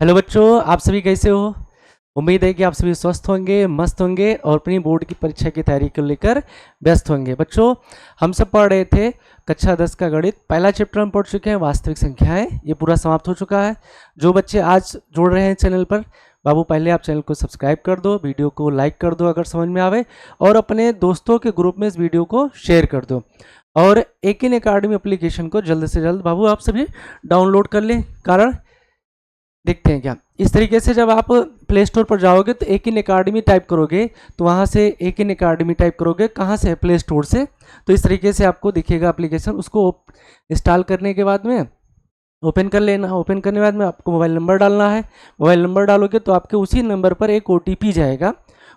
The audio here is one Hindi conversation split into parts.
हेलो बच्चों, आप सभी कैसे हो। उम्मीद है कि आप सभी स्वस्थ होंगे, मस्त होंगे और अपनी बोर्ड की परीक्षा की तैयारी को लेकर व्यस्त होंगे। बच्चों, हम सब पढ़ रहे थे कक्षा 10 का गणित। पहला चैप्टर हम पढ़ चुके हैं, वास्तविक संख्याएं। ये पूरा समाप्त हो चुका है। जो बच्चे आज जुड़ रहे हैं चैनल पर, बाबू पहले आप चैनल को सब्सक्राइब कर दो, वीडियो को लाइक कर दो अगर समझ में आवे, और अपने दोस्तों के ग्रुप में इस वीडियो को शेयर कर दो। और एक इन अकेडमी एप्लीकेशन को जल्द से जल्द बाबू आप सभी डाउनलोड कर लें। कारण देखते हैं क्या, इस तरीके से जब आप प्ले स्टोर पर जाओगे तो एक इन अकेडमी टाइप करोगे, तो वहाँ से एक इन अकेडमी टाइप करोगे, कहाँ से? प्ले स्टोर से। तो इस तरीके से आपको दिखेगा एप्लीकेशन। उसको इंस्टॉल करने के बाद में ओपन कर लेना। ओपन करने के बाद में आपको मोबाइल नंबर डालना है। मोबाइल नंबर डालोगे तो आपके उसी नंबर पर एक OTP जाएगा।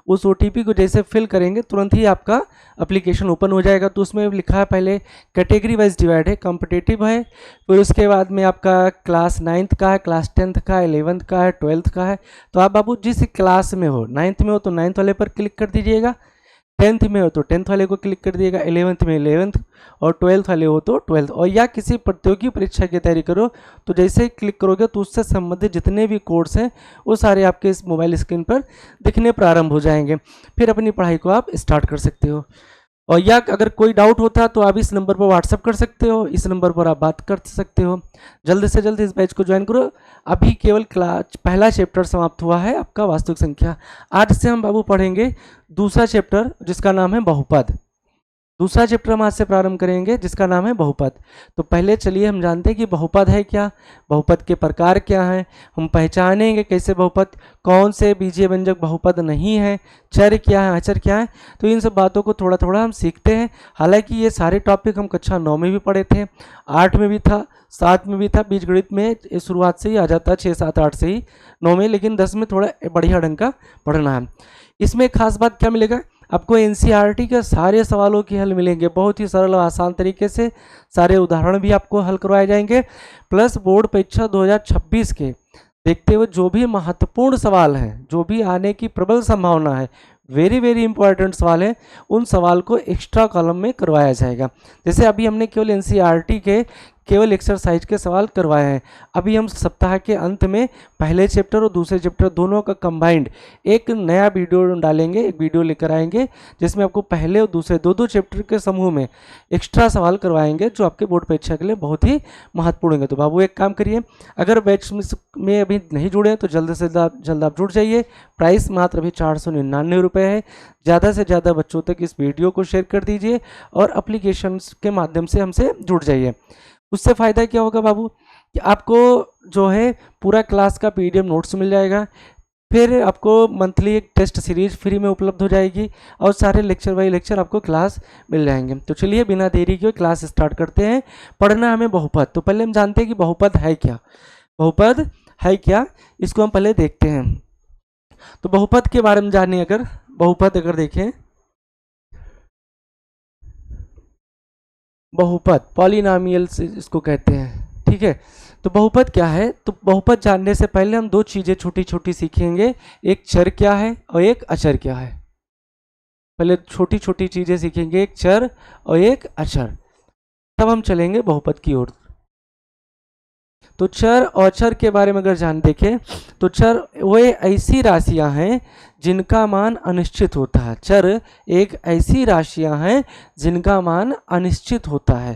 उस OTP को जैसे फिल करेंगे तुरंत ही आपका एप्लीकेशन ओपन हो जाएगा। तो उसमें लिखा है, पहले कैटेगरी वाइज डिवाइड है, कॉम्पिटेटिव है, फिर उसके बाद में आपका क्लास 9th का है, क्लास 10th का है, 11th का है, 12th का है। तो आप बाबू जिस क्लास में हो, 9th में हो तो 9th वाले पर क्लिक कर दीजिएगा, 10th में हो तो 10th वाले को क्लिक कर दिएगा, 11th में 11th, और 12th वाले हो तो 12th। और या किसी प्रतियोगी परीक्षा की तैयारी करो तो जैसे ही क्लिक करोगे तो उससे संबंधित जितने भी कोर्स हैं वो सारे आपके इस मोबाइल स्क्रीन पर दिखने प्रारंभ हो जाएंगे। फिर अपनी पढ़ाई को आप स्टार्ट कर सकते हो। और या अगर कोई डाउट होता है तो आप इस नंबर पर व्हाट्सअप कर सकते हो, इस नंबर पर आप बात कर सकते हो। जल्द से जल्द इस बैच को ज्वाइन करो। अभी केवल क्लास पहला चैप्टर समाप्त हुआ है आपका, वास्तविक संख्या। आज से हम बाबू पढ़ेंगे दूसरा चैप्टर जिसका नाम है बहुपद। दूसरा चैप्टर हम आज से प्रारंभ करेंगे जिसका नाम है बहुपद। तो पहले चलिए हम जानते हैं कि बहुपद है क्या, बहुपद के प्रकार क्या हैं, हम पहचानेंगे कैसे बहुपद, कौन से बीजीय व्यंजक बहुपद नहीं है, चर क्या है, अचर क्या है। तो इन सब बातों को थोड़ा थोड़ा हम सीखते हैं। हालांकि ये सारे टॉपिक हम कक्षा 9 में भी पढ़े थे, 8 में भी था, 7 में भी था, बीजगणित में शुरुआत से ही आ जाता है, 6, 7, 8 से ही 9 में, लेकिन 10 में थोड़ा बढ़िया ढंग का पढ़ना है। इसमें खास बात क्या मिलेगा आपको? NCERT के सारे सवालों के हल मिलेंगे, बहुत ही सरल और आसान तरीके से। सारे उदाहरण भी आपको हल करवाए जाएंगे। प्लस बोर्ड परीक्षा 2026 के देखते हुए जो भी महत्वपूर्ण सवाल हैं, जो भी आने की प्रबल संभावना है, वेरी वेरी इंपॉर्टेंट सवाल है, उन सवाल को एक्स्ट्रा कॉलम में करवाया जाएगा। जैसे अभी हमने केवल NCERT के केवल एक्सरसाइज के सवाल करवाए हैं। अभी हम सप्ताह के अंत में पहले चैप्टर और दूसरे चैप्टर दोनों का कंबाइंड एक नया वीडियो डालेंगे, एक वीडियो लेकर आएंगे जिसमें आपको पहले और दूसरे दो चैप्टर के समूह में एक्स्ट्रा सवाल करवाएंगे जो आपके बोर्ड परीक्षा के लिए बहुत ही महत्वपूर्ण होंगे। तो बाबू एक काम करिए, अगर बैच में अभी नहीं जुड़े तो जल्द से जल्द आप जुड़ जाइए। प्राइस मात्र अभी 499 रुपये है। ज़्यादा से ज़्यादा बच्चों तक इस वीडियो को शेयर कर दीजिए और एप्लीकेशन के माध्यम से हमसे जुड़ जाइए। उससे फ़ायदा क्या होगा बाबू कि आपको जो है पूरा क्लास का PDF नोट्स मिल जाएगा। फिर आपको मंथली एक टेस्ट सीरीज फ्री में उपलब्ध हो जाएगी और सारे लेक्चर बाई लेक्चर आपको क्लास मिल जाएंगे। तो चलिए बिना देरी के क्लास स्टार्ट करते हैं। पढ़ना हमें बहुपद। तो पहले हम जानते हैं कि बहुपद है क्या। बहुपद है क्या, इसको हम पहले देखते हैं। तो बहुपद के बारे में जानिए, अगर बहुपद अगर देखें, बहुपद पॉलिनॉमियल से इसको कहते हैं, ठीक है। तो बहुपद क्या है? तो बहुपद जानने से पहले हम दो चीजें छोटी छोटी सीखेंगे, एक चर क्या है और एक अचर क्या है। पहले छोटी छोटी चीजें सीखेंगे, एक चर और एक अचर, तब हम चलेंगे बहुपद की ओर। तो चर और अचर के बारे में अगर देखें तो चर वे ऐसी राशियां हैं जिनका मान अनिश्चित होता है। चर एक ऐसी राशियां हैं जिनका मान अनिश्चित होता है।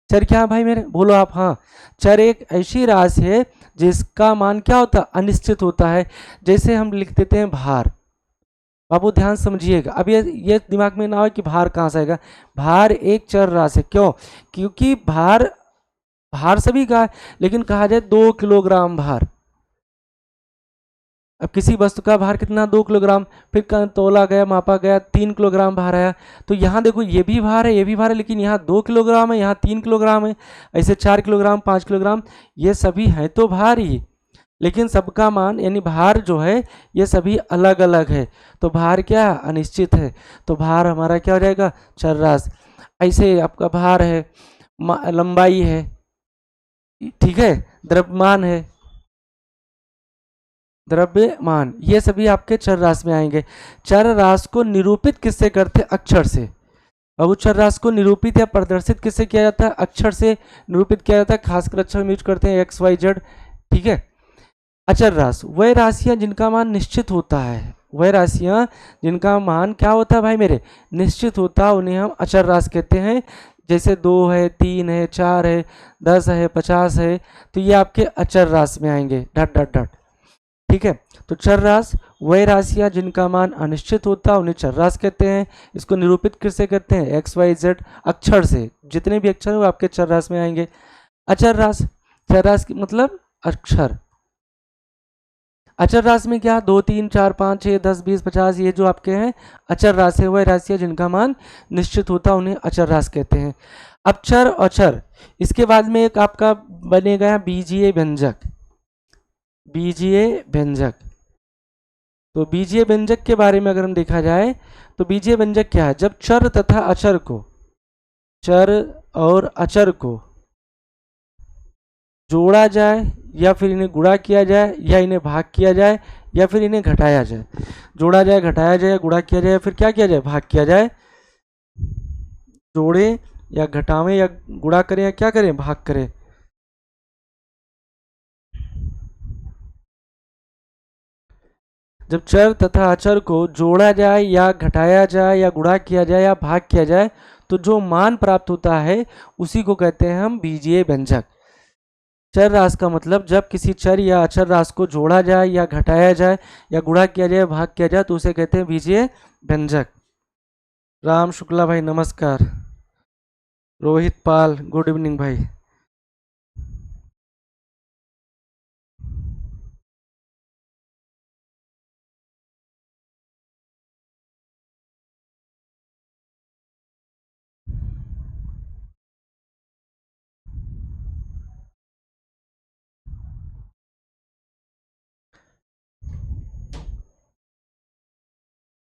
चर क्या है भाई मेरे, बोलो आप। हाँ, चर एक ऐसी राशि है जिसका मान क्या होता है? अनिश्चित होता है। जैसे हम लिख देते हैं भार। बाबू ध्यान समझिएगा, अब ये दिमाग में ना हो कि भार कहाँ से आएगा। भार एक चर राशि, क्यों? क्योंकि भार भार सभी का है, लेकिन कहा जाए 2 किलोग्राम भार। अब किसी वस्तु का भार कितना? 2 किलोग्राम। फिर तोला गया, मापा गया, 3 किलोग्राम भार आया। तो यहाँ देखो ये भी भार है, ये भी भार है, लेकिन यहाँ 2 किलोग्राम है, यहाँ 3 किलोग्राम है, ऐसे 4 किलोग्राम, 5 किलोग्राम, ये सभी हैं तो भार ही, लेकिन सबका मान यानी भार जो है ये सभी अलग अलग है। तो भार क्या? अनिश्चित है। तो भार हमारा क्या हो जाएगा? चर राशि। ऐसे आपका भार है, लंबाई है, ठीक है, द्रव्यमान है, द्रव्यमान, ये सभी आपके चर राशि में आएंगे। चर राशि को निरूपित किससे करते हैं? अक्षर से। अब चर राशि को निरूपित या प्रदर्शित किससे किया जाता है? अक्षर से निरूपित किया जाता है। खासकर अक्षर हम यूज करते हैं XYZ, ठीक है। अचर राशि वह राशियां जिनका मान निश्चित होता है, वह राशियां जिनका मान क्या होता है भाई मेरे, निश्चित होता है, उन्हें हम अचर राशि कहते हैं। जैसे 2 है, 3 है, 4 है, 10 है, 50 है, तो ये आपके अचर राशि में आएंगे, डट डट डट। ठीक है, तो चर राशि वह राशियां जिनका मान अनिश्चित होता है उन्हें चर राशि कहते हैं। इसको निरूपित किससे करते हैं, एक्स वाई जेड अक्षर से, जितने भी अक्षर हैं वो आपके चर राशि में आएंगे। अचर राशि, चर राशि मतलब अक्षर। अचर राशि में क्या, 2 3 4 5 6 10 20 50, ये जो आपके हैं अचर राशि है, वह राशि है जिनका मान निश्चित होता है उन्हें अचर राशि कहते हैं। अब चर अचर, इसके बाद में एक आपका बनेगा बीजीय व्यंजक, बीजीय व्यंजक। तो बीजीय व्यंजक के बारे में अगर हम देखा जाए तो बीजीय व्यंजक क्या है, जब चर तथा अचर को, चर और अचर को जोड़ा जाए या फिर इन्हें गुणा किया जाए या इन्हें भाग किया जाए या फिर इन्हें घटाया जाए, जोड़ा जाए, घटाया जाए, गुणा किया जाए, फिर क्या किया जाए, भाग किया जाए, जोड़े या घटावें या गुणा करें या क्या करें, भाग करें। जब चर तथा अचर को जोड़ा जाए या घटाया जाए या गुणा किया जाए या भाग किया जाए तो जो मान प्राप्त होता है उसी को कहते हैं हम बीजीय व्यंजक। चर राशि का मतलब जब किसी चर या अचर राशि को जोड़ा जाए या घटाया जाए या गुणा किया जाए, भाग किया जाए, तो उसे कहते हैं बीजीय व्यंजक। राम शुक्ला भाई नमस्कार। रोहित पाल गुड इवनिंग भाई।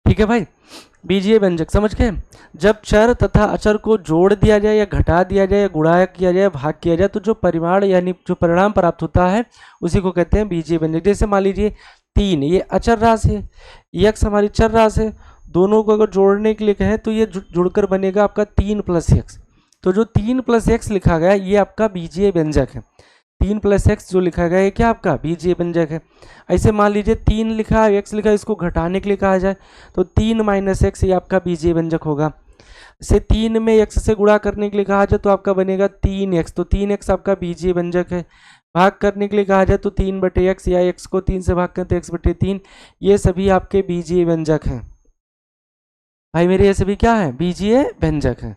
ठीक है भाई, बीजीय व्यंजक समझ गए। जब चर तथा अचर को जोड़ दिया जाए या घटा दिया जाए या गुणा किया जाए, भाग किया जाए, तो जो परिमाण यानी जो परिणाम प्राप्त होता है उसी को कहते हैं बीजीय व्यंजक। जैसे मान लीजिए 3 ये अचर राशि है, यक्स हमारी चर राशि है, दोनों को अगर जोड़ने के लिए कहें तो ये जुड़कर बनेगा आपका 3 + x। तो जो 3 + x लिखा गया ये आपका बीजीय व्यंजक है। 3 + x जो लिखा गया है क्या आपका बीजीय व्यंजक है। ऐसे मान लीजिए 3 लिखा है, x लिखा है, इसको घटाने के लिए कहा जाए तो 3 - x ये आपका बीजीय व्यंजक होगा। इसे 3 में x से गुणा करने के लिए कहा जाए तो आपका बनेगा 3x, तो 3x आपका बीजीय व्यंजक है। भाग करने के लिए कहा जाए तो 3/x या x को 3 से भाग करें तो x/3, ये सभी आपके बीजीय व्यंजक हैं। भाई मेरे ये सभी क्या है, बीजीय व्यंजक हैं।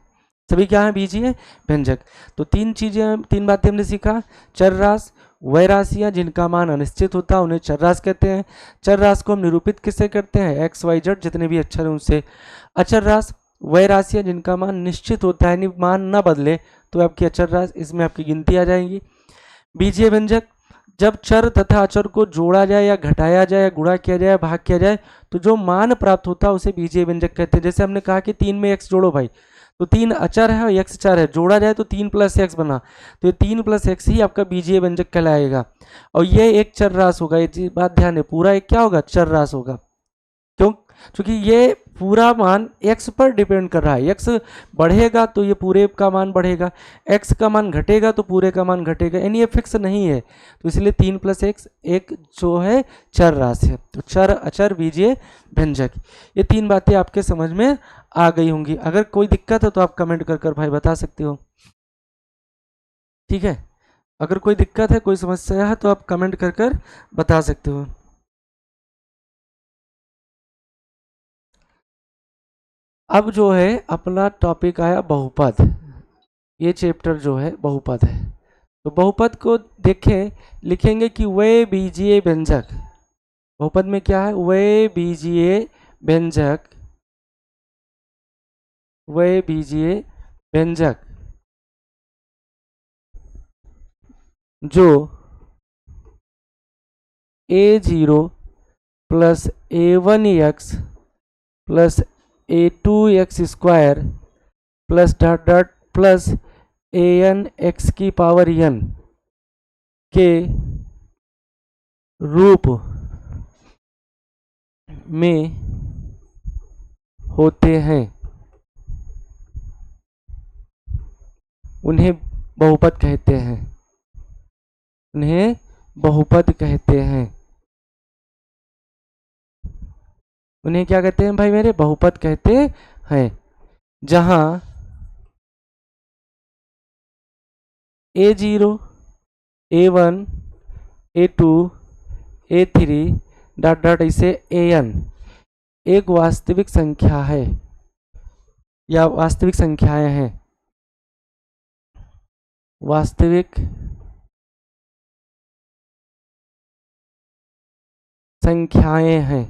सभी क्या है, बीजीय व्यंजक। तो 3 चीजें, 3 बातें हमने सीखा। चर राशि वह राशियां जिनका मान अनिश्चित होता है उन्हें चर राशि कहते हैं। चर राशि को हम निरूपित किससे करते हैं, एक्स वाई जेड जितने भी अक्षर हैं उनसे। अचर राशि वह राशियां जिनका मान निश्चित होता है, यानी मान न बदले, तो आपकी अचर राशि, इसमें आपकी गिनती आ जाएंगी। बीजीय व्यंजक जब चर तथा अचर को जोड़ा जाए या घटाया जाए या गुणा किया जाए, भाग किया जाए, तो जो मान प्राप्त होता है उसे बीजीय व्यंजक कहते हैं। जैसे हमने कहा कि 3 में x जोड़ो भाई, तो 3 अचर है और x चर है, जोड़ा जाए तो 3 + x बना, तो ये 3 + x ही आपका बीजीय व्यंजक कहलाएगा। और ये एक चर राशि होगा, ये बात ध्यान है, पूरा एक क्या होगा, चर राशि होगा। क्यों, क्योंकि ये पूरा मान x पर डिपेंड कर रहा है। x बढ़ेगा तो ये पूरे का मान बढ़ेगा, x का मान घटेगा तो पूरे का मान घटेगा, यानी ये फिक्स नहीं है। तो इसलिए 3 + x एक जो है चर राशि है। तो चर अचर बीजीय व्यंजक, ये 3 बातें आपके समझ में आ गई होंगी। अगर कोई दिक्कत है तो आप कमेंट कर भाई बता सकते हो। ठीक है, अगर कोई दिक्कत है, कोई समस्या है तो आप कमेंट कर बता सकते हो। अब जो है अपना टॉपिक आया बहुपद। ये चैप्टर जो है बहुपद है, तो बहुपद को देखें, लिखेंगे कि वे बीजीय व्यंजक, बहुपद में क्या है, वे बीजीय व्यंजक, वे बीजीय व्यंजक जो a0 + a1x + a2x² + dot dot plus an x की पावर n के रूप में होते हैं, उन्हें बहुपद कहते हैं, उन्हें बहुपद कहते हैं। उन्हें क्या कहते हैं भाई मेरे? बहुपद कहते हैं। जहां A0, A1, A2, A3 dot dot ऐसे AN एक वास्तविक संख्या है या वास्तविक संख्याएं हैं, वास्तविक संख्याएं हैं।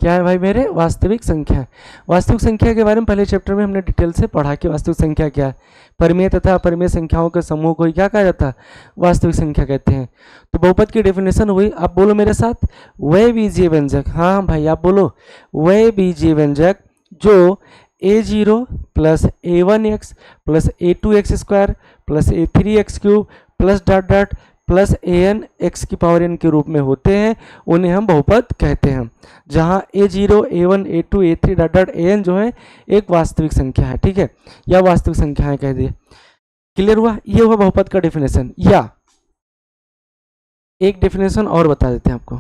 क्या है भाई मेरे? वास्तविक संख्या। वास्तविक संख्या के बारे में पहले चैप्टर में हमने डिटेल से पढ़ा कि वास्तविक संख्या क्या है। परिमेय तथा अपरिमेय संख्याओं के समूह को क्या कहा जाता है? वास्तविक संख्या कहते हैं। तो बहुपद की डेफिनेशन हुई। आप बोलो मेरे साथ, वह बीजीय व्यंजक, हाँ भाई आप बोलो, वह बीजीय व्यंजक जो A0 plus A1x plus A2x square plus A3x cube plus dot dot plus AN x की पावर n के रूप में होते हैं, उन्हें हम बहुपद कहते हैं। जहां A0, A1, A2, A3 dot dot AN जो है एक वास्तविक संख्या है, ठीक है, या वास्तविक संख्याएं कह दिए। क्लियर हुआ? ये हुआ बहुपद का डेफिनेशन। या एक डेफिनेशन और बता देते हैं आपको,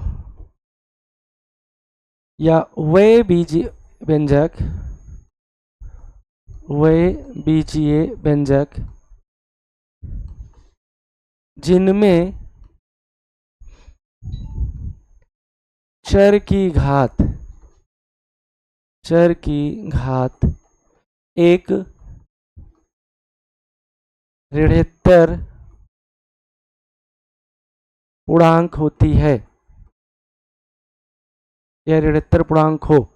या वे बीजीय व्यंजक, वे बीजीय व्यंजक जिनमें चर की घात एक ऋणोत्तर पूर्णांक होती है, यह ऋणोत्तर पूर्णांक हो,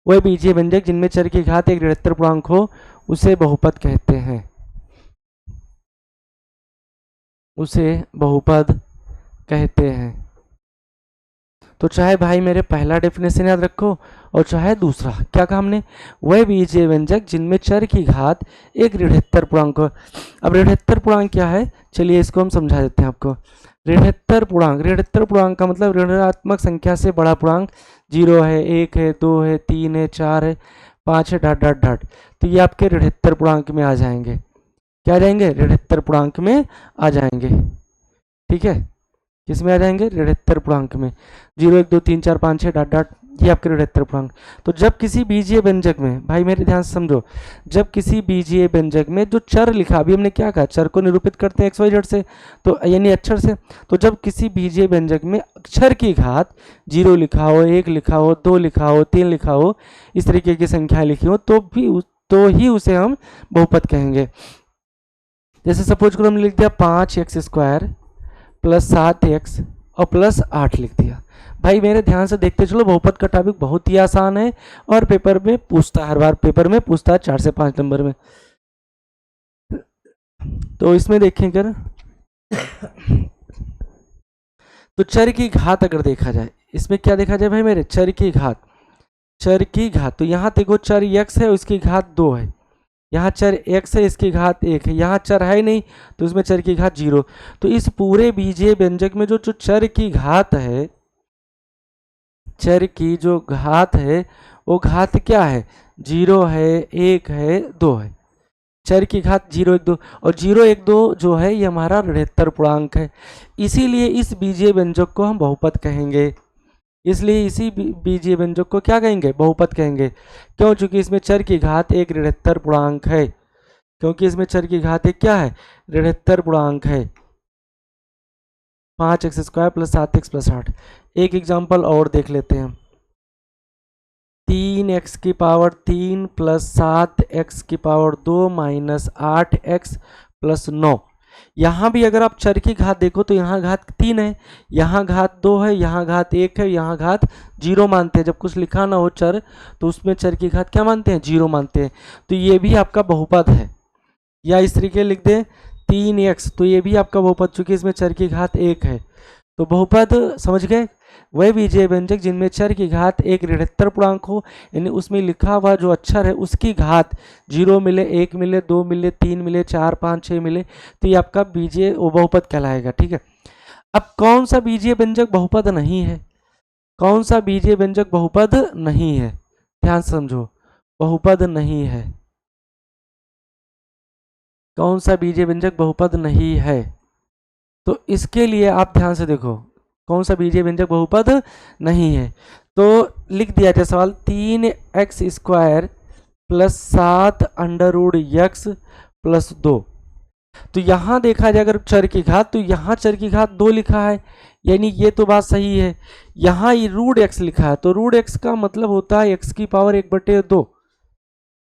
वह बीजीय व्यंजक जिनमें चर की घात एक ऋणोत्तर पूर्णांक हो, उसे बहुपद कहते हैं, उसे बहुपद कहते हैं। तो चाहे भाई मेरे पहला डेफिनेशन याद रखो और चाहे दूसरा, क्या कहा हमने? वह बीजीय व्यंजक जिनमें चर की घात एक ऋणोत्तर पूर्णांक हो। अब ऋणोत्तर पूर्णांक क्या है, चलिए इसको हम समझा देते हैं आपको। ऋणोत्तर पूर्णांक का मतलब ऋणात्मक संख्या से बड़ा पूर्णांक, 0 है, 1 है, 2 है, 3 है, 4 है, 5 है, डॉट डॉट डॉट। तो ये आपके ऋणोत्तर पूर्णांक में आ जाएंगे। क्या आ जाएंगे? ऋणोत्तर पूर्णांक में आ जाएंगे, ठीक है। किसमें आ जाएंगे? ऋणोत्तर पूर्णांक में। 0, 1, 2, 3, 4, 5, 6 डॉट डॉट, ये आपके ऋणोत्तर पूर्णांक। तो जब किसी बीजीय व्यंजक में, भाई मेरे ध्यान से समझो, जब किसी बीजीय व्यंजक में जो चर लिखा, अभी हमने क्या कहा, चर को निरूपित करते हैं XYZ से, तो यानी अक्षर से। तो जब किसी बीजीय व्यंजक में अक्षर की घात 0 लिखा हो, 1 लिखा हो, 2 लिखा हो, 3 लिखा हो, इस तरीके की संख्या लिखी हो, तो ही उसे हम बहुपद कहेंगे। जैसे सपोज करो हमने लिख दिया 5x स्क्वायर प्लस 7x और प्लस 8 लिख दिया। भाई मेरे ध्यान से देखते चलो, बहुपद का टॉपिक बहुत ही आसान है और पेपर में पूछता है, हर बार पेपर में पूछता है 4 से 5 नंबर में। तो इसमें देखें कर तो चर की घात अगर देखा जाए, इसमें क्या देखा जाए भाई मेरे? चर की घात। तो यहाँ देखो चर x है, उसकी घात 2 है, यहाँ चर x है, इसकी घात 1 है, यहाँ चर है ही नहीं तो उसमें चर की घात 0। तो इस पूरे बीजीय व्यंजक में जो चर की घात है, चर की जो घात है वो घात क्या है? 0 है, 1 है, 2 है। चर की घात 0, 1, 2, और 0, 1, 2 जो है ये हमारा ऋणोत्तर पूर्णांक है। इसीलिए इस बीजीय व्यंजक को हम बहुपद कहेंगे। इसलिए इसी बीजीय व्यंजक को क्या कहेंगे? बहुपद कहेंगे। क्यों? चूंकि इसमें चर की घात एक ऋणोत्तर पूर्णांक है, क्योंकि इसमें चर की घात एक क्या है? ऋणोत्तर पूर्णांक है। 5x square plus 7x plus 8। एक एग्जाम्पल और देख लेते हैं। 3x की पावर 3 प्लस 7x की पावर 2 माइनस 8x प्लस 9। यहाँ भी अगर आप चर की घात देखो तो यहाँ घात 3 है, यहाँ घात 2 है, यहाँ घात 1 है, यहाँ घात 0 मानते हैं। जब कुछ लिखा ना हो चर तो उसमें चर की घात क्या मानते हैं? 0 मानते हैं। तो ये भी आपका बहुपद है। या इस तरीके लिख दें 3x, तो ये भी आपका बहुपद, चूंकि इसमें चर की घात 1 है। तो बहुपद समझ गए? वह बीजीय व्यंजक जिनमें चर की घात एक ऋणोत्तर पूर्णांक हो, यानी उसमें लिखा हुआ जो अक्षर है उसकी घात 0 मिले, 1 मिले, 2 मिले, 3 मिले, 4, 5, 6 मिले, तो ये आपका बीजीय बहुपद कहलाएगा, ठीक है। अब कौन सा बीजीय व्यंजक बहुपद नहीं है? कौन सा बीजीय व्यंजक बहुपद नहीं है? ध्यान से समझो, बहुपद नहीं है। कौन सा बीजीय व्यंजक बहुपद नहीं है? तो इसके लिए आप ध्यान से देखो, कौन सा बीजीय व्यंजक बहुपद नहीं है? तो लिख दिया जाए सवाल 3x² plus 7 under root x plus 2। तो यहां देखा जाए अगर चर की घात, तो यहां चर की घात 2 लिखा है, यानी ये तो बात सही है। यहां ये रूट x लिखा है, तो रूट x का मतलब होता है x की पावर 1/2।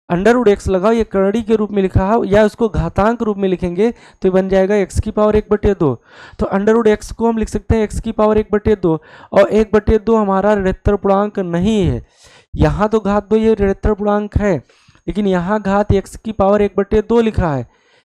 अंडर रूट एक्स लगाओ, ये करड़ी के रूप में लिखा है, या उसको घातांक रूप में लिखेंगे तो बन जाएगा x की पावर 1/2। तो अंडर रूट एक्स को हम लिख सकते हैं x की पावर 1/2, और 1/2 हमारा ऋणात्मक पूर्णांक नहीं है। यहाँ तो घात 2 ये ऋणात्मक पूर्णांक है, लेकिन यहाँ घात x की पावर 1/2 लिखा है,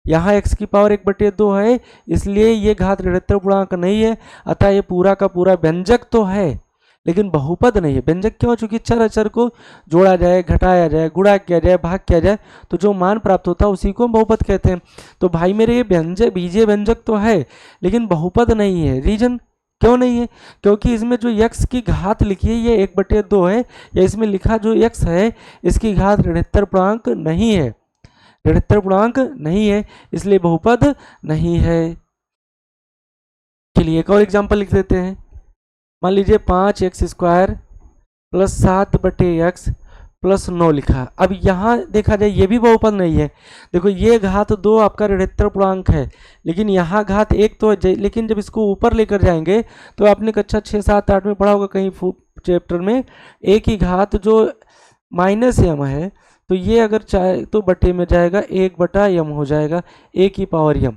यहाँ x की पावर 1/2 है, इसलिए ये घात ऋणात्मक पूर्णांक नहीं है। अतः ये पूरा का पूरा व्यंजक तो है लेकिन बहुपद नहीं है। व्यंजक क्यों? चूंकि चर अचर को जोड़ा जाए, घटाया जाए, गुणा किया जाए, भाग किया जाए, तो जो मान प्राप्त होता है उसी को हम बहुपद कहते हैं। तो भाई मेरे ये व्यंजक बीजीय व्यंजक तो है लेकिन बहुपद नहीं है। रीजन क्यों नहीं है? क्योंकि इसमें जो x की घात लिखी है ये 1/2 है, या इसमें लिखा जो x है इसकी घात ऋणात्मक पूर्णांक नहीं है, ऋणात्मक पूर्णांक नहीं है, इसलिए बहुपद नहीं है। चलिए एक और एग्जांपल लिख देते हैं। मान लीजिए 5x² प्लस 7/x प्लस 9 लिखा। अब यहाँ देखा जाए ये भी बहुपद नहीं है। देखो ये घात 2 आपका ऋणात्मक पूर्णांक है, लेकिन यहाँ घात 1 तो है, लेकिन जब इसको ऊपर लेकर जाएंगे तो आपने कक्षा 6, 7, 8 में पढ़ा होगा कहीं चैप्टर में, एक ही घात जो -m है, तो ये अगर चाहे तो बटे में जाएगा 1/m हो जाएगा, a की पावर m।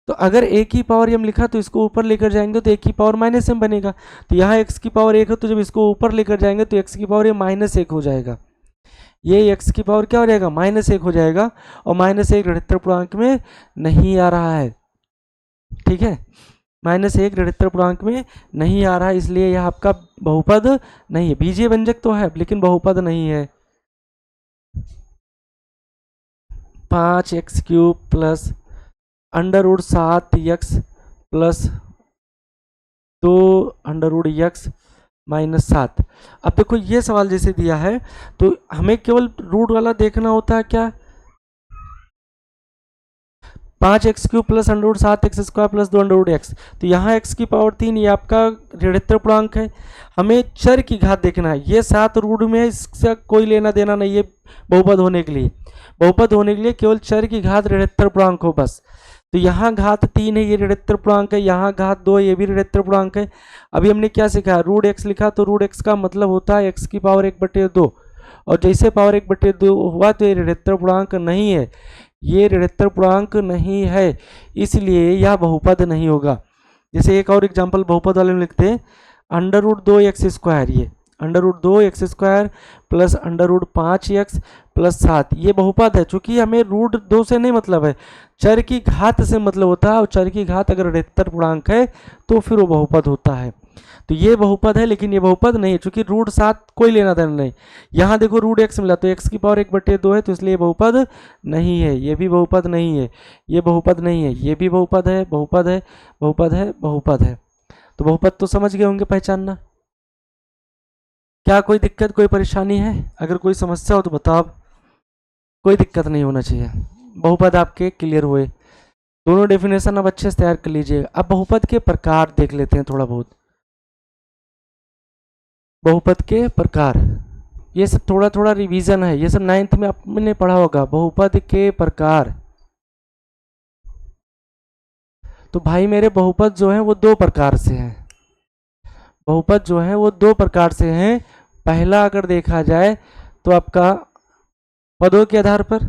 तो अगर a की पावर m लिखा तो इसको ऊपर लेकर जाएंगे तो a की पावर -m बनेगा। तो यहाँ x की पावर 1 है, तो जब इसको ऊपर लेकर जाएंगे तो x की पावर -1 हो जाएगा। ये x की पावर क्या हो जाएगा? -1 हो जाएगा, और -1 ऋणात्मक पूर्णांक में नहीं आ रहा है। ठीक है, -1 ऋणात्मक पूर्णांक में नहीं आ रहा है, इसलिए यह आपका बहुपद नहीं है। बीजीय व्यंजक तो है लेकिन बहुपद नहीं है। 5x³ plus under root 7x plus 2 under root x -7। अब देखो ये सवाल जैसे दिया है तो हमें केवल रूट वाला देखना होता है क्या? 5x³ plus under root 7x² plus 2 under root x, तो यहाँ x की पावर 3 ये आपका ऋणात्मक पूर्णांक है। हमें चर की घात देखना है, ये 7 रूट में इसका कोई लेना देना नहीं है। बहुपद होने के लिए, बहुपद होने के लिए केवल चर की घात ऋणात्मक पूर्णांक हो बस। तो यहाँ घात 3 है, ये ऋणात्मक पूर्णांक है, यहाँ घात 2 ये भी ऋणात्मक पूर्णांक है। अभी हमने क्या सीखा? रूट x लिखा, तो रूट x का मतलब होता है x की पावर 1/2, और जैसे पावर 1/2 हुआ तो ये ऋणात्मक पूर्णांक नहीं है, ये ऋणात्मक पूर्णांक नहीं है, इसलिए यह बहुपद नहीं होगा। जैसे एक और एग्जांपल बहुपद वाले में लिखते हैं, अंडर रूट 2x², ये under root 2x² plus under root 5x plus 7, ये बहुपद है। चूंकि हमें रूट 2 से नहीं मतलब है, चर की घात से मतलब होता है, और चर की घात अगर ऋणात्मक पूर्णांक है तो फिर वो बहुपद होता है। तो ये बहुपद है लेकिन ये बहुपद नहीं है, चूंकि रूट 7 कोई लेना देना नहीं। यहाँ देखो रूट x मिला तो x की पावर 1/2 है, तो इसलिए बहुपद नहीं है, ये भी बहुपद नहीं है, ये बहुपद नहीं है, ये भी बहुपद है, बहुपद है, बहुपद है, बहुपद है। तो बहुपद तो समझ गए होंगे पहचानना। क्या कोई दिक्कत, कोई परेशानी है? अगर कोई समस्या हो तो बताओ, कोई दिक्कत नहीं होना चाहिए। बहुपद आपके क्लियर हुए, दोनों डेफिनेशन अब अच्छे से तैयार कर लीजिएगा। अब बहुपद के प्रकार देख लेते हैं थोड़ा बहुत। बहुपद के प्रकार, ये सब थोड़ा थोड़ा रिवीजन है, ये सब 9th में आपने पढ़ा होगा। बहुपद के प्रकार, तो भाई मेरे बहुपद जो है वो 2 प्रकार से हैं। बहुपद जो है वो 2 प्रकार से हैं। पहला अगर देखा जाए तो आपका पदों के आधार पर,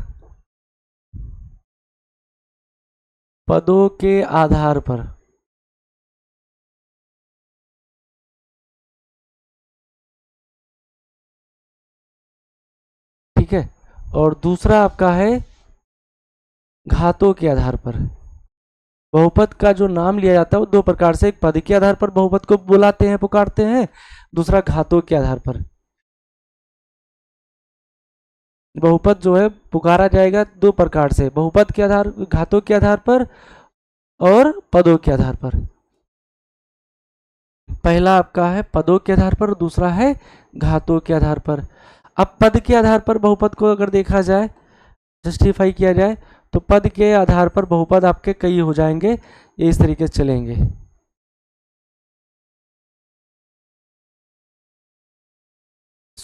पदों के आधार पर, ठीक है, और दूसरा आपका है घातों के आधार पर। बहुपद का जो नाम लिया जाता है वो 2 प्रकार से, एक पद के आधार पर बहुपद को बुलाते हैं, पुकारते हैं, दूसरा घातों के आधार पर। बहुपद जो है पुकारा जाएगा 2 प्रकार से, बहुपद के आधार, घातों के आधार पर और पदों के आधार पर। पहला आपका है पदों के आधार पर, दूसरा है घातों के आधार पर। अब पद के आधार पर बहुपद को अगर देखा जाए, जस्टिफाई किया जाए, तो पद के आधार पर बहुपद आपके कई हो जाएंगे, ये इस तरीके से चलेंगे।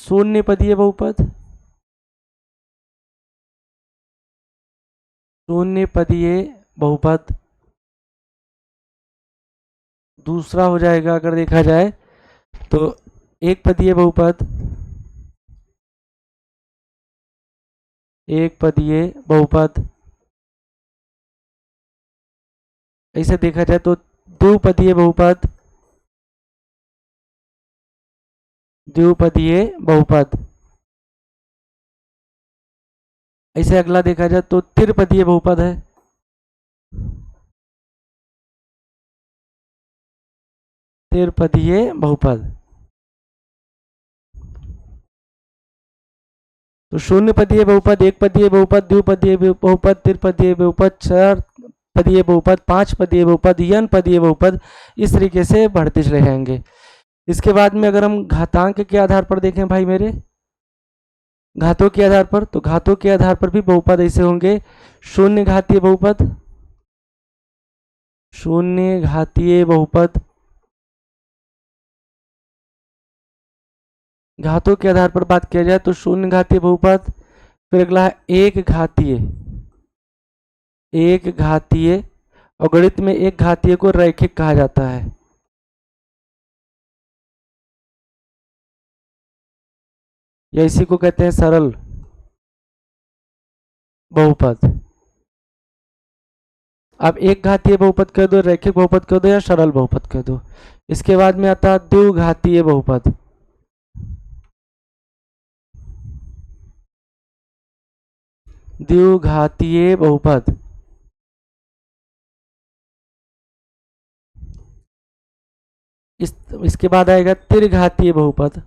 शून्य पदीय बहुपद, शून्य पदीय बहुपद। दूसरा हो जाएगा अगर देखा जाए तो एक पदीय बहुपद, एक पदीय बहुपद। ऐसे देखा जाए तो द्विपदीय बहुपद, द्विपदीय बहुपद। ऐसे अगला देखा जाए तो त्रिपदीय बहुपद है, त्रिपदीय बहुपद। तो शून्य पदीय बहुपद, एक पदीय बहुपद, द्विपदीय बहुपद, त्रिपदीय बहुपद, चार पदीय बहुपद, पांच पदीय बहुपद, n पदीय बहुपद, इस तरीके से बढ़ते चले जाएंगे। इसके बाद में अगर हम घातांक के आधार पर देखें भाई मेरे, घातों के आधार पर, तो घातों के आधार पर भी बहुपद ऐसे होंगे। शून्य घातीय बहुपद, शून्य घातीय बहुपद। घातों के आधार पर बात किया जाए तो शून्य घातीय बहुपद, फिर अगला है एक घातीय, एक घातीय, और गणित में एक घातीय को रैखिक कहा जाता है। या इसी को कहते हैं सरल बहुपद। अब एक घातीय बहुपद कह दो, रैखिक बहुपद कह दो, या सरल बहुपद कह दो। इसके बाद में आता है द्विघातीय बहुपद। द्विघातीय बहुपद, इसके बाद आएगा त्रिघातीय बहुपद,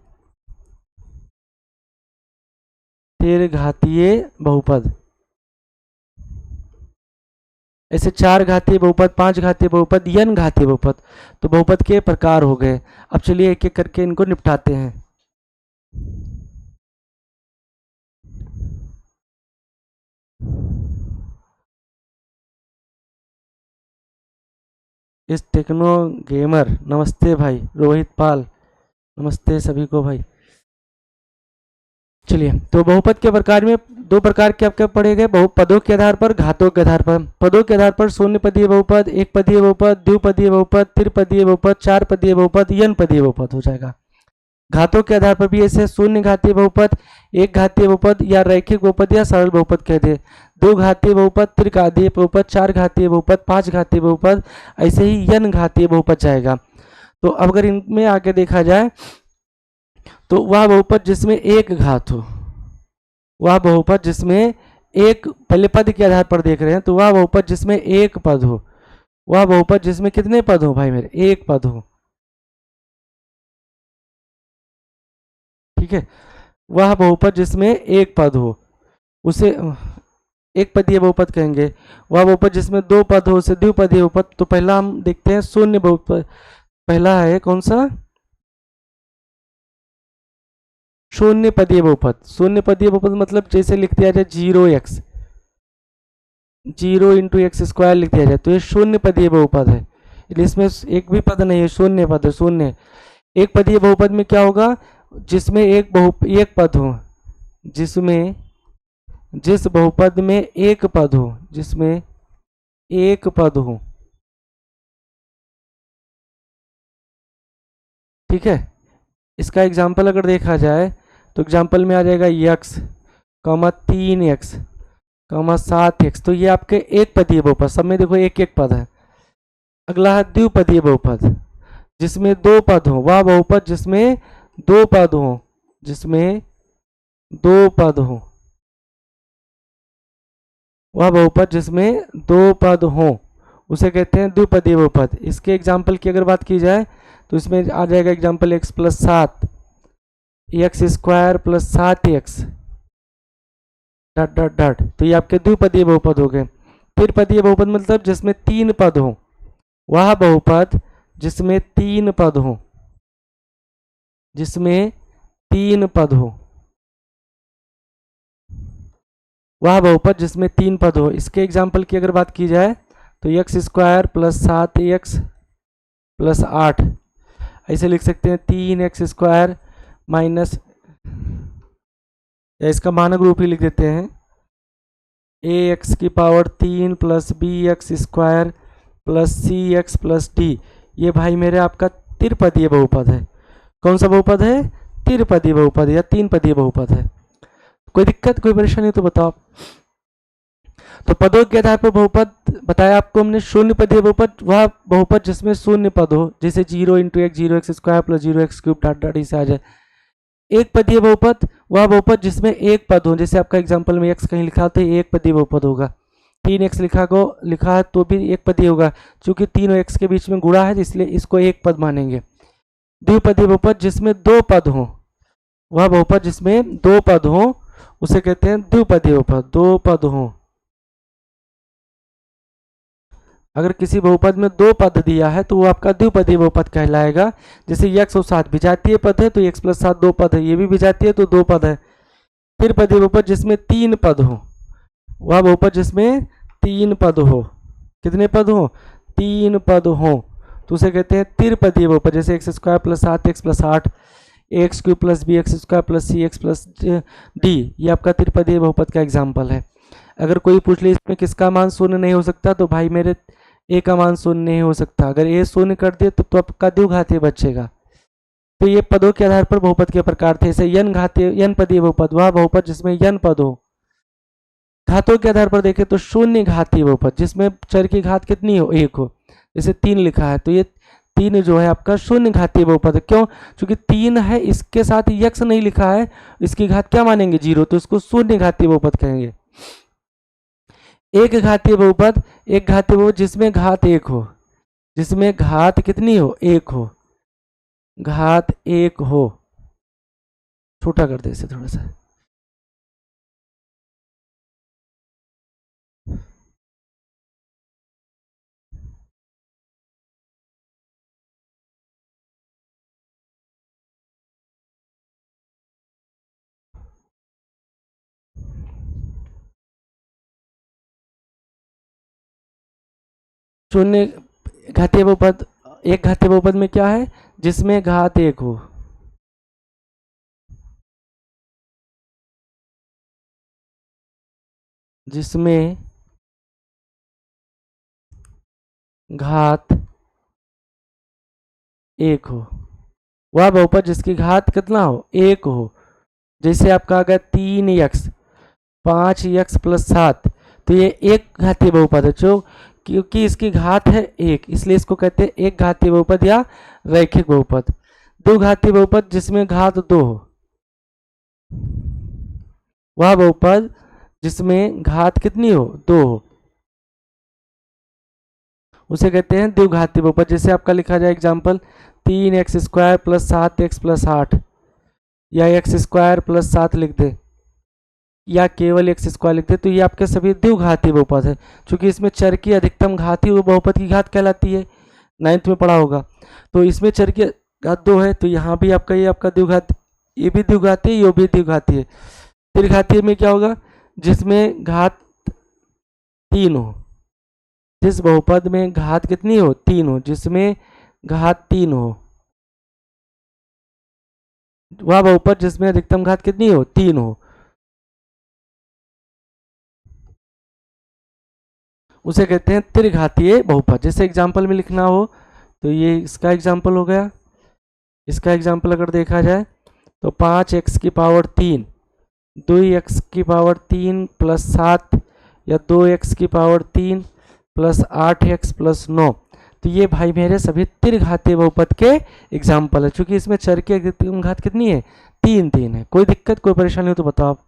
त्रिघातीय बहुपद। ऐसे चार घातीय बहुपद, पांच घातीय बहुपद, n घातीय बहुपद। तो बहुपद के प्रकार हो गए। अब चलिए एक एक करके इनको निपटाते हैं। इस टेक्नो गेमर, नमस्ते भाई रोहित पाल, नमस्ते सभी को भाई। चलिए, तो बहुपद के प्रकार में दो प्रकार के आपके पढ़े गए, बहुपदों के आधार पर, घातों के आधार पर। पदों के आधार पर शून्य पदीय बहुपद, एक पदीय बहुपद, द्विपदीय बहुपद, त्रिपदीय बहुपद, चार पदीय बहुपद, n पदीय बहुपद हो जाएगा। घातों के आधार पर भी ऐसे शून्य घातीय बहुपद, एक घातीय बहुपद, या रैखिक बहुपद, या सरल बहुपद कहते हैं। दो घातीय बहुपद, त्रिघातीय बहुपद, चार घातीय बहुपद, पांच घातीय बहुपद, ऐसे ही n घातीय बहुपद जाएगा। तो अब अगर इनमें आगे देखा जाए तो वह बहुपद जिसमें एक घात हो, वह बहुपद जिसमें एक, पहले पद के आधार पर देख रहे हैं, तो वह बहुपद जिसमें एक पद हो, वह बहुपद जिसमें कितने पद हो भाई मेरे, एक पद हो, ठीक है। वह बहुपद जिसमें एक पद हो उसे एक पदीय बहुपद कहेंगे। वह बहुपद जिसमें दो पद हो उसे द्विपदीय बहुपद। तो पहला हम देखते हैं शून्य बहुपद, पहला है कौन सा, शून्य पदीय बहुपद। शून्य पदीय बहुपद मतलब जैसे लिख दिया जाए 0x, 0 इंटू एक्स स्क्वायर लिख दिया जाए, तो ये शून्य पदीय बहुपद है। इसमें एक भी पद नहीं है, शून्य पद है, शून्य। एक पदीय बहुपद में क्या होगा, जिसमें एक पद हो, जिसमें, जिस बहुपद में एक पद हो, जिसमें एक पद हो, ठीक है। इसका एग्जाम्पल अगर देखा जाए तो एग्जाम्पल में आ जाएगा x, 3x, 7x। तो ये आपके एक पदीय बहुपद, सब में देखो एक एक पद है। अगला है द्विपदीय बहुपद, जिसमें दो पद हो, वह बहुपद जिसमें दो पद हो, जिसमें दो पद हो, वह बहुपद जिसमें दो पद हो उसे कहते हैं द्विपदीय बहुपद। इसके एग्जाम्पल की अगर बात की जाए तो इसमें आ जाएगा example x plus 7, x square plus 7x dot dot dot. तो ये आपके द्विपदीय बहुपद हो गए। त्रिपदीय बहुपद मतलब जिसमें तीन पद हो, वह बहुपद जिसमें तीन पद हो, जिसमें तीन पद हो, वह बहुपद जिसमें तीन पद हो। इसके एग्जाम्पल की अगर बात की जाए तो x square plus 7x plus 8, ऐसे लिख सकते हैं 3x स्क्वायर माइनस या इसका मानक रूप ही लिख देते हैं, ए एक्स की power 3 plus B X square plus C X plus D, ये भाई मेरे आपका त्रिपदीय बहुपद है। कौन सा बहुपद है? त्रिपदीय बहुपद या तीन पदीय बहुपद है। कोई दिक्कत, कोई परेशानी तो बताओ। तो पदों के आधार पर बहुपद बताया आपको हमने। शून्य पदीय बहुपद वह बहुपद जिसमें शून्य पद हो, जैसे 0 into x 0x square plus 0x cube dot dot इसे आ जाए। एक पदीय बहुपद वह बहुपद जिसमें एक पद हो, जैसे आपका एग्जांपल में x कहीं लिखा तो एक पदीय बहुपद होगा। 3x लिखा है तो भी एक पदीय होगा, क्योंकि 3 और x के बीच में गुणा है इसलिए इसको एक पद मानेंगे। द्विपदीय बहुपद जिसमें दो पद हो, वह बहुपद जिसमें दो पद हो उसे कहते हैं द्विपदीय बहुपद। दो पद हो, अगर किसी बहुपद में दो पद दिया है तो वो आपका द्विपदीय बहुपद कहलाएगा। जैसे x और 7 विजातीय पद है तो x प्लस 7 दो पद है, ये भी विजातीय तो दो पद है। फिर पदीय बहुपद जिसमें तीन पद हो, वह बहुपद जिसमें तीन पद हो। कितने पद हो? तीन पद हो, तो उसे कहते हैं त्रिपदीय बहुपद। जैसे X square plus 7x plus 8, X cube plus B X square plus C X plus D, ये आपका त्रिपदीय बहुपद का एग्जाम्पल है। अगर कोई पूछ ले इसमें किसका मान शून्य नहीं हो सकता, तो भाई मेरे ए का मान शून्य नहीं हो सकता। अगर ए शून्य कर दिए तो आपका द्विघातीय बचेगा। तो ये पदों के आधार पर बहुपद के प्रकार थे। जैसे यन पदीय बहुपद वह बहुपद जिसमें यन पद हो। घातों के आधार पर देखें तो शून्य घातीय बहुपद जिसमें चर की घात कितनी हो? एक हो। जैसे 3 लिखा है तो ये 3 जो है आपका शून्य घातीय बहुपद है। क्यों? क्योंकि 3 है, इसके साथ यक्स नहीं लिखा है, इसकी घात क्या मानेंगे? 0, तो इसको शून्य घातीय बहुपद कहेंगे। एक घातीय बहुपद, एक घातीय बहुपद जिसमें घात एक हो, जिसमें घात कितनी हो? एक हो। घात एक हो, छोटा कर दे इसे थोड़ा सा। शून्य घातीय बहुपद, एक घातीय बहुपद में क्या है? जिसमें घात एक हो। जिसमें घात एक हो, वह बहुपद जिसकी घात कितना हो? एक हो। जैसे आपका अगर 3x 5x प्लस 7, तो ये एक घातीय बहुपद है। जो क्योंकि इसकी घात है एक, इसलिए इसको कहते हैं एक घातीय बहुपद या रैखिक बहुपद। दो घातीय बहुपद जिसमें घात दो हो, वह बहुपद जिसमें घात कितनी हो? दो हो, उसे कहते हैं द्विघातीय बहुपद। जैसे आपका लिखा जाए example 3x square plus 7x plus 8, या एक्स स्क्वायर प्लस 7 लिख दे, या केवल एक्स स्क्वायर लिख दे, तो ये आपके सभी द्विघातीय बहुपद है। क्योंकि इसमें चर की अधिकतम घाती वो बहुपद की घात कहलाती है, 9th में पढ़ा होगा। तो इसमें चर की घात 2 है, तो यहाँ भी आपका ये आपका द्विघात, ये भी द्विघाती, ये भी द्विघाती है। त्रिघातीय में क्या होगा? जिसमें घात 3 हो। जिस बहुपद में घात कितनी हो? 3 हो, जिसमें घात 3 हो, वह बहुपद जिसमें अधिकतम घात कितनी हो? 3 हो, उसे कहते हैं त्रिघातीय बहुपद। जैसे एग्जाम्पल में लिखना हो तो ये इसका एग्जाम्पल हो गया। इसका एग्जाम्पल अगर देखा जाए तो 5x की पावर 3, 2x की पावर 3 प्लस 7, या 2x की पावर 3 प्लस 8x प्लस 9, तो ये भाई मेरे सभी त्रिघातीय बहुपद के एग्जाम्पल है। क्योंकि इसमें चर की अधिकतम घात कितनी है? 3 है। कोई दिक्कत, कोई परेशानी हो तो बताओ आप।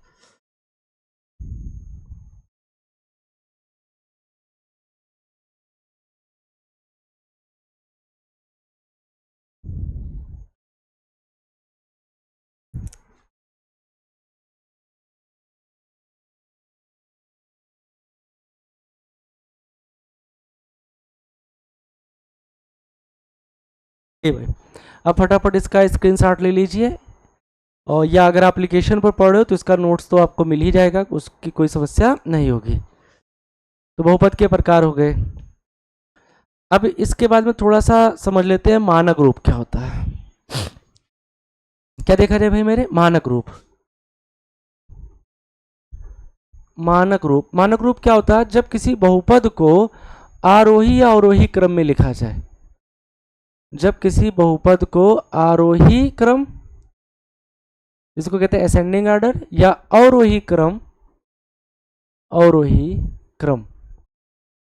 भाई अब फटाफट इसका स्क्रीनशॉट ले लीजिए, और या अगर आप एप्लीकेशन पर पढ़ रहे हो तो इसका नोट्स तो आपको मिल ही जाएगा, उसकी कोई समस्या नहीं होगी। तो बहुपद के प्रकार हो गए। अब इसके बाद में थोड़ा सा समझ लेते हैं मानक रूप क्या होता है। क्या देखा जाए भाई मेरे? मानक रूप। मानक रूप। मानक रूप क्या होता है? जब किसी बहुपद को आरोही या अवरोही क्रम में लिखा जाए। जब किसी बहुपद को आरोही क्रम, इसको कहते हैं असेंडिंग ऑर्डर, या अवरोही क्रम, अवरोही क्रम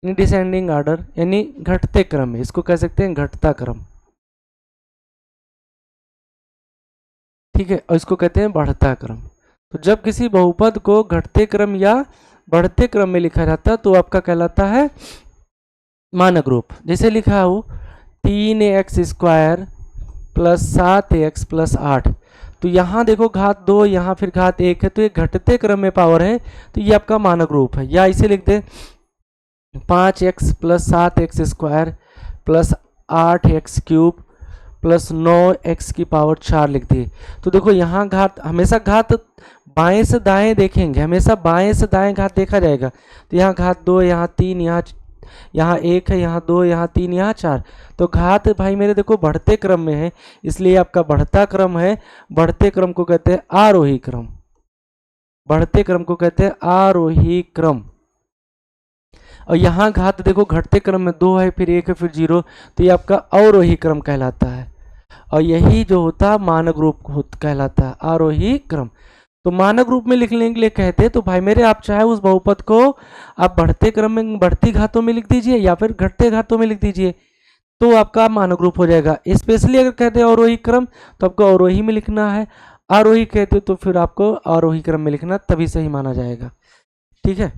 डिसेंडिंग ऑर्डर यानी घटते क्रम में, इसको कह सकते हैं घटता क्रम, ठीक है, और इसको कहते हैं बढ़ता क्रम। तो जब किसी बहुपद को घटते क्रम या बढ़ते क्रम में लिखा जाता है तो आपका कहलाता है मानक रूप। जैसे लिखा हो 3x² प्लस 7x प्लस 8, तो यहाँ देखो घात 2, यहाँ फिर घात 1 है, तो ये घटते क्रम में पावर है, तो ये आपका मानक रूप है। या इसे लिख दे 5x plus 7x² plus 8x³ plus 9x की पावर 4 लिख दी। तो देखो यहाँ घात, हमेशा घात बाएं से दाएं देखेंगे, हमेशा बाएं से दाएं घात देखा जाएगा। तो यहाँ घात 2, यहाँ 3, यहाँ 1 है, यहाँ 2, यहाँ 3, यहाँ 4, तो घात भाई मेरे देखो बढ़ते क्रम में है, इसलिए आपका बढ़ता क्रम है। बढ़ते क्रम को कहते हैं आरोही क्रम, बढ़ते क्रम को कहते हैं आरोही क्रम। और यहाँ घात देखो घटते क्रम में 2 है, फिर 1 है, फिर 0, तो ये आपका अवरोही क्रम कहलाता है। और यही जो होता है मानक रूप कहलाता है आरोही क्रम। तो मानक रूप में लिखने के लिए कहते हैं तो भाई मेरे आप चाहे उस बहुपद को आप बढ़ते क्रम में बढ़ती घातों में लिख दीजिए या फिर घटते घातों में लिख दीजिए, तो आपका मानक रूप हो जाएगा। स्पेशली अगर कहते हैं अवरोही क्रम तो आपको अवरोही में लिखना है, आरोही कहते तो फिर आपको आरोही क्रम में लिखना, तभी सही माना जाएगा, ठीक है।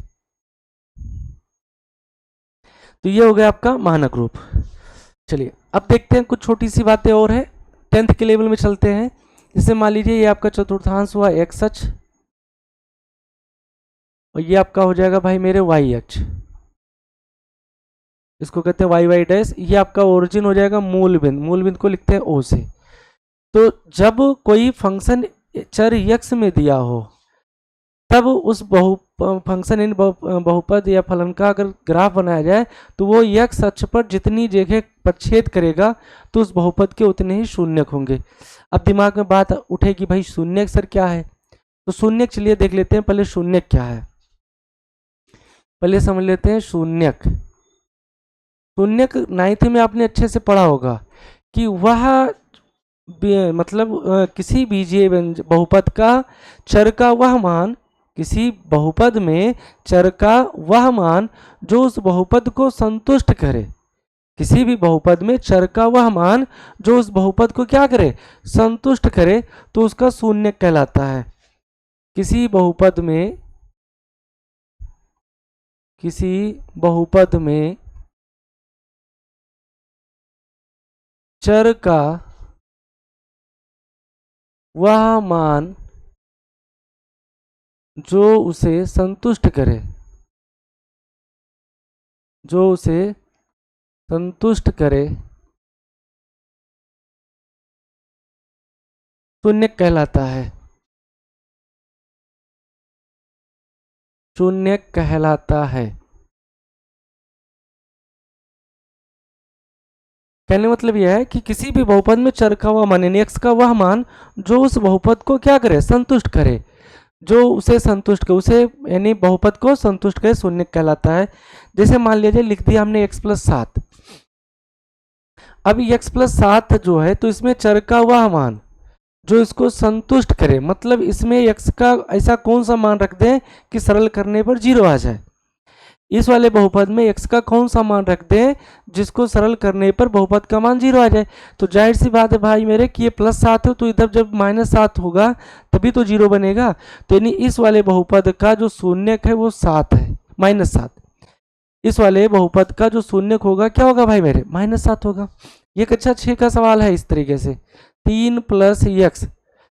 तो ये हो गया आपका मानक रूप। चलिए अब देखते हैं कुछ छोटी सी बातें और है, 10th के लेवल में चलते हैं। जैसे मान लीजिए ये आपका चतुर्थांश हुआ x अक्ष और ये आपका हो जाएगा भाई मेरे y अक्ष, इसको कहते हैं y y डैश। ये आपका ओरिजिन हो जाएगा मूल बिंदु, मूल बिंदु को लिखते हैं o से। तो जब कोई फंक्शन चर x में दिया हो तब उस फंक्शन इन बहुपद या फलन का अगर ग्राफ बनाया जाए तो वो x अक्ष पर जितनी जगह प्रच्छेद करेगा तो उस बहुपद के उतने ही शून्यक होंगे। अब दिमाग में बात उठेगी भाई शून्यक सर क्या है, तो शून्यक चलिए देख लेते हैं पहले शून्यक क्या है, पहले समझ लेते हैं शून्यक। शून्यक 9th में आपने अच्छे से पढ़ा होगा कि वह मतलब किसी बीजीय बहुपद का चर का वह मान, किसी बहुपद में चर का वह मान जो उस बहुपद को संतुष्ट करे, किसी भी बहुपद में चर का वह मान जो उस बहुपद को क्या करे, संतुष्ट करे, तो उसका शून्यक कहलाता है। किसी बहुपद में चर का वह मान जो उसे संतुष्ट करे, जो उसे संतुष्ट करे, शून्यक कहलाता है, शून्यक कहलाता है। कहने मतलब यह है कि किसी भी बहुपद में चर का वह मान यानी x का वह मान जो उस बहुपद को क्या करे, संतुष्ट करे, जो उसे संतुष्ट करे, उसे यानी बहुपद को संतुष्ट करे, शून्यक कहलाता है। जैसे मान लीजिए लिख दिया हमने x प्लस 7, अब x प्लस 7 जो है तो इसमें चर का वह मान जो इसको संतुष्ट करे, मतलब इसमें x का ऐसा कौन सा मान रख दें कि सरल करने पर 0 आ जाए। इस वाले बहुपद में x का कौन सा मान रख दें जिसको सरल करने पर बहुपद का मान 0 आ जाए। तो जाहिर सी बात है भाई मेरे कि ये +7 है तो इधर जब -7 होगा तभी तो 0 बनेगा। तो यानी इस वाले बहुपद का जो शून्यक है वो 7 है, -7। इस वाले बहुपद का जो शून्यक होगा क्या होगा भाई मेरे, -7 होगा। ये कक्षा 6 का सवाल है इस तरीके से, 3 + x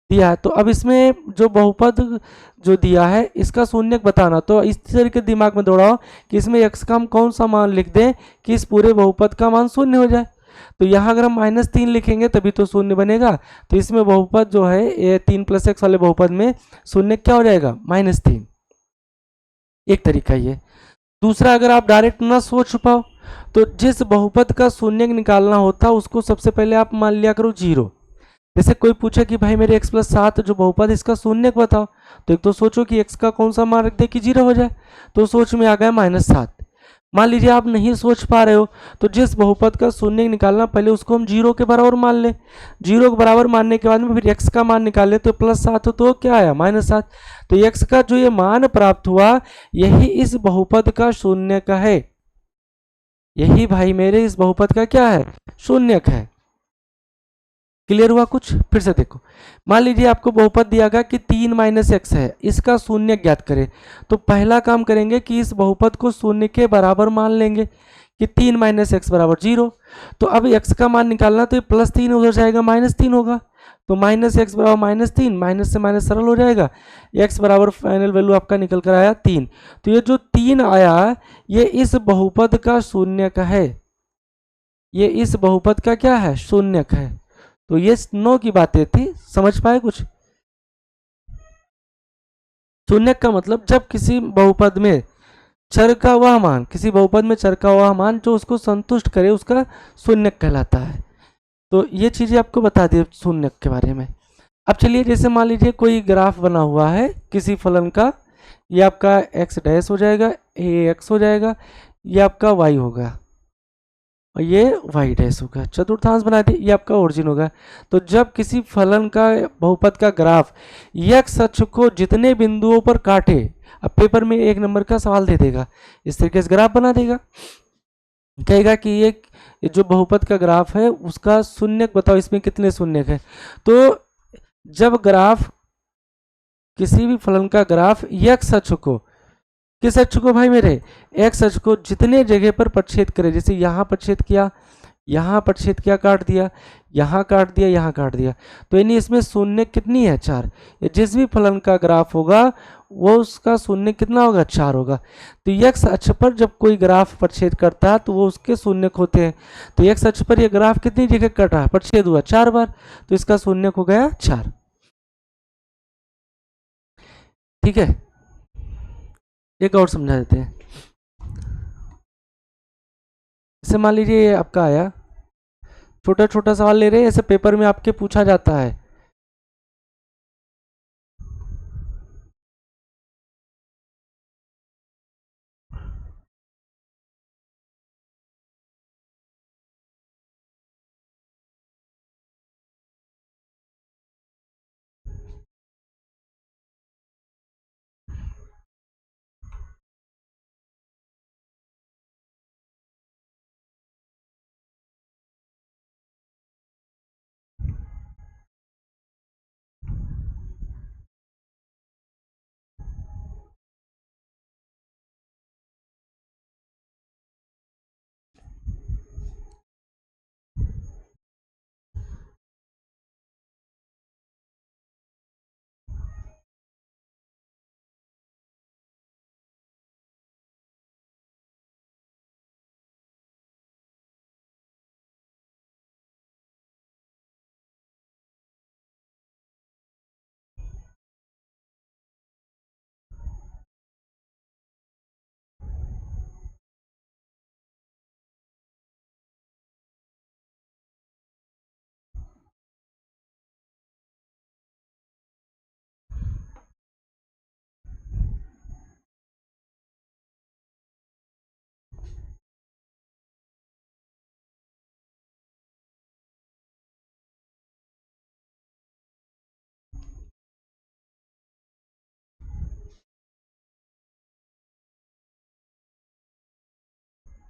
दिया है। तो अब इसमें जो बहुपद जो दिया है इसका शून्यक बताना, तो इस तरीके दिमाग में दौड़ाओ कि इसमें x का हम कौन सा मान लिख दें कि इस पूरे बहुपद का मान शून्य हो जाए। तो यहाँ अगर हम -3 लिखेंगे तभी तो शून्य बनेगा। तो इसमें बहुपद जो है ये 3 + x वाले बहुपद में शून्य क्या हो जाएगा, -3। एक तरीका ये। दूसरा अगर आप डायरेक्ट ना सोच पाओ तो जिस बहुपद का शून्यक निकालना होता है उसको सबसे पहले आप मान लिया करो 0। जैसे कोई पूछे कि भाई मेरे x+7 जो बहुपद इसका शून्यक बताओ, तो एक तो सोचो कि x का कौन सा मान रख दे कि 0 हो जाए, तो सोच में आ गया -7। मान लीजिए आप नहीं सोच पा रहे हो, तो जिस बहुपद का शून्य निकालना पहले उसको हम 0 के बराबर मान लें। 0 के बराबर मानने के बाद में फिर x का मान निकाले, तो +7 हो तो क्या आया -7। तो x का जो ये मान प्राप्त हुआ, यही इस बहुपद का शून्यक है। यही भाई मेरे इस बहुपद का क्या है, शून्यक है। क्लियर हुआ कुछ? फिर से देखो, मान लीजिए आपको बहुपद दिया गया कि 3 - x है, इसका शून्य ज्ञात करें। तो पहला काम करेंगे कि इस बहुपद को शून्य के बराबर मान लेंगे कि 3 - x बराबर 0। तो अब x का मान निकालना, तो ये +3 उधर जाएगा -3 होगा, तो -x बराबर -3, माइनस से माइनस सरल हो जाएगा, x बराबर फाइनल वैल्यू आपका निकल कर आया 3। तो ये जो 3 आया, ये इस बहुपद का शून्यक है। ये इस बहुपद का क्या है, शून्यक है। तो ये 9 की बातें थी, समझ पाए कुछ? शून्यक का मतलब जब किसी बहुपद में चर का वह मान, किसी बहुपद में चर का वह मान जो उसको संतुष्ट करे, उसका शून्यक कहलाता है। तो ये चीजें आपको बता दी शून्यक के बारे में। अब चलिए, जैसे मान लीजिए कोई ग्राफ बना हुआ है किसी फलन का, ये आपका एक्स डैश हो जाएगा, ए एक्स हो जाएगा, ये आपका वाई होगा, और ये वाई डैश होगा, चतुर्थांश बना दिए, ये आपका ओरिजिन होगा। तो जब किसी फलन का बहुपद का ग्राफ एक्स अक्ष को जितने बिंदुओं पर काटे, अब पेपर में 1 नंबर का सवाल दे देगा, इस तरीके से ग्राफ बना देगा, कहेगा कि ये जो बहुपद का ग्राफ है उसका शून्यक बताओ, इसमें कितने शून्यक है। तो जब ग्राफ, किसी भी फलन का ग्राफ एक्स अक्ष को, किस अक्ष को भाई मेरे, एक्स अक्ष को जितने जगह पर प्रक्षेद करे, जैसे यहाँ प्रक्षेद किया, यहाँ प्रक्षेद किया, काट दिया, यहाँ काट दिया, यहाँ काट दिया, तो यानी इसमें शून्य कितनी है, 4। जिस भी फलन का ग्राफ होगा वो उसका शून्य कितना होगा, 4 होगा। तो एक्स अक्ष पर जब कोई ग्राफ प्रक्षेद करता है तो वो उसके शून्य होते हैं। तो एक्स अक्ष पर ये ग्राफ कितनी जगह कट रहा है, प्रक्षेद हुआ 4 बार, तो इसका शून्य हो गया 4। ठीक है, एक और समझा देते हैं। जैसे मान लीजिए ये आपका आया, छोटा छोटा सवाल ले रहे हैं, ऐसे पेपर में आपके पूछा जाता है।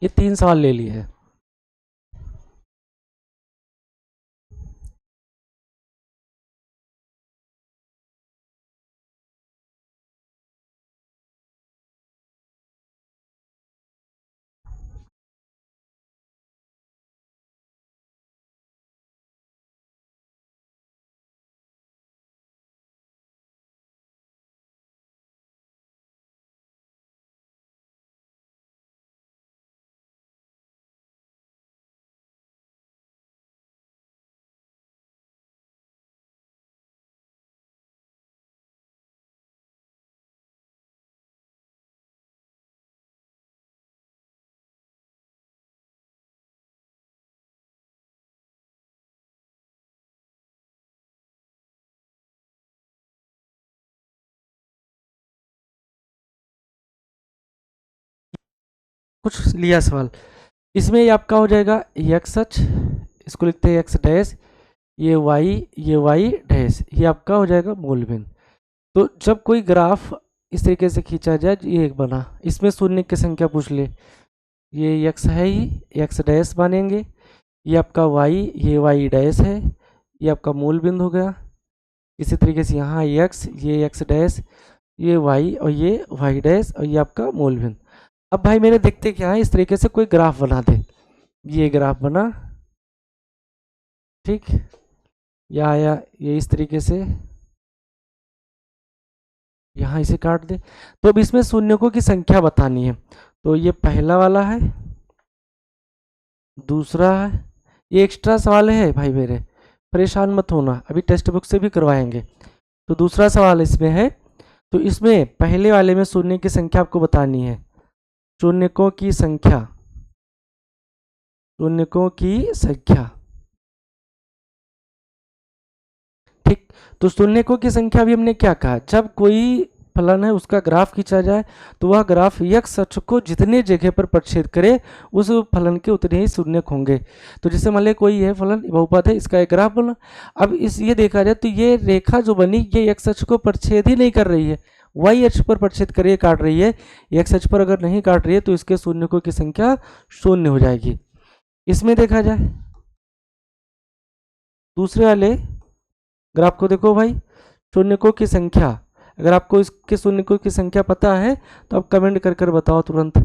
ये 3 सवाल ले लिए है। कुछ लिया सवाल, इसमें ये आपका हो जाएगा एक्स अक्ष, इसको लिखते हैं एक्स डैश, ये वाई डैश, ये आपका हो जाएगा मूल बिंदु। तो जब कोई ग्राफ इस तरीके से खींचा जाए, ये एक बना, इसमें शून्य की संख्या पूछ ले, ये एक्स है ही, एक्स डैश मानेंगे, ये आपका वाई, ये वाई डैश है, ये आपका मूल बिंदु हो गया। इसी तरीके से यहाँ एक्स, ये एक्स डैश, ये वाई और ये वाई डैश और ये आपका मूल बिंदु। अब भाई मेरे देखते क्या है, इस तरीके से कोई ग्राफ बना दे, ये ग्राफ बना, ठीक, या आया ये इस तरीके से, यहाँ इसे काट दे। तो अब इसमें शून्यकों की संख्या बतानी है, तो ये पहला वाला है, दूसरा है, ये एक्स्ट्रा सवाल है भाई मेरे, परेशान मत होना, अभी टेक्स्ट बुक से भी करवाएंगे। तो दूसरा सवाल इसमें है, तो इसमें पहले वाले में शून्य की संख्या आपको बतानी है, शून्यकों की संख्या, शून्यकों की संख्या, ठीक। तो शून्यकों की संख्या भी हमने क्या कहा, जब कोई फलन है उसका ग्राफ खींचा जाए तो वह ग्राफ एक्स अक्ष को जितने जगह पर प्रक्षेप करे उस फलन के उतने ही शून्यक होंगे। तो जैसे मान ले कोई है फलन बहुपद है, इसका एक ग्राफ बना, अब इस ये देखा जाए तो ये रेखा जो बनी ये एक्स अक्ष को प्रच्छेद ही नहीं कर रही है, वाई अक्ष पर प्रच्छेद कर काट रही है, एक्स अक्ष पर अगर नहीं काट रही है तो इसके शून्यकों की संख्या शून्य हो जाएगी। इसमें देखा जाए दूसरे वाले ग्राफ को देखो भाई, शून्यकों की संख्या, अगर आपको इसके शून्यकों की संख्या पता है तो आप कमेंट कर कर बताओ तुरंत,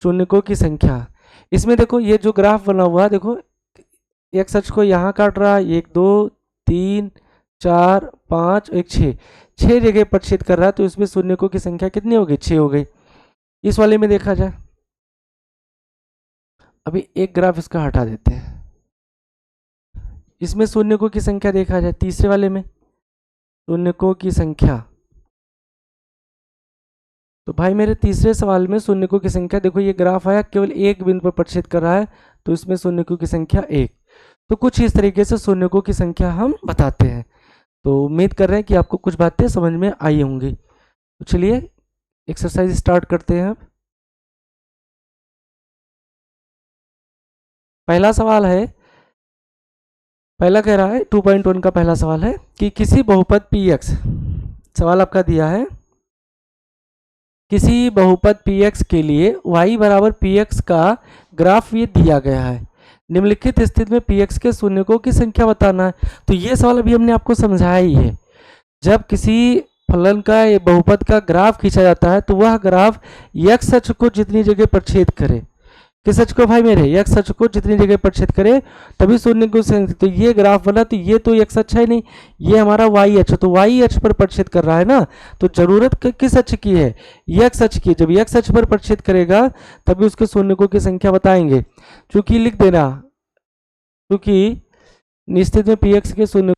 शून्यकों की संख्या। इसमें देखो ये जो ग्राफ बना हुआ है, देखो एक्स अक्ष को यहाँ काट रहा है, 1 2 3 4 5 1 6 जगह प्रच्छेद कर रहा है, तो इसमें शून्यकों की संख्या कितनी हो गई, 6 हो गई। इस वाले में देखा जाए, अभी एक ग्राफ इसका हटा देते हैं, इसमें शून्यकों की संख्या देखा जाए, तीसरे वाले में शून्यकों की संख्या, तो भाई मेरे तीसरे सवाल में शून्यकों की संख्या देखो, ये ग्राफ आया केवल एक बिंदु पर प्रच्छेद कर रहा है, तो इसमें शून्यकों की संख्या 1। तो कुछ इस तरीके से शून्यकों की संख्या हम बताते हैं। तो उम्मीद कर रहे हैं कि आपको कुछ बातें समझ में आई होंगी। तो चलिए एक्सरसाइज स्टार्ट करते हैं। अब पहला सवाल है, पहला कह रहा है 2.1 का पहला सवाल है कि किसी बहुपद px, सवाल आपका दिया है किसी बहुपद px के लिए y बराबर px का ग्राफ ये दिया गया है, निम्नलिखित स्थिति में px के शून्यकों की संख्या बताना है। तो ये सवाल अभी हमने आपको समझाया ही है, जब किसी फलन का ये बहुपद का ग्राफ खींचा जाता है तो वह ग्राफ x अक्ष को जितनी जगह प्रच्छेद करे, किस अक्ष को भाई मेरे, x अक्ष को जितनी जगह प्रच्छेद करे तभी शून्य को। तो ये ग्राफ बना, तो ये तो x अक्ष है नहीं, ये हमारा y अक्ष, तो y अक्ष पर प्रच्छेद कर रहा है ना, तो जरूरत किस अक्ष की है, x अक्ष की। जब x अक्ष पर प्रच्छेद करेगा तभी उसके शून्यकों की संख्या बताएंगे। चूंकि लिख देना, क्योंकि निश्चित में px के शून्य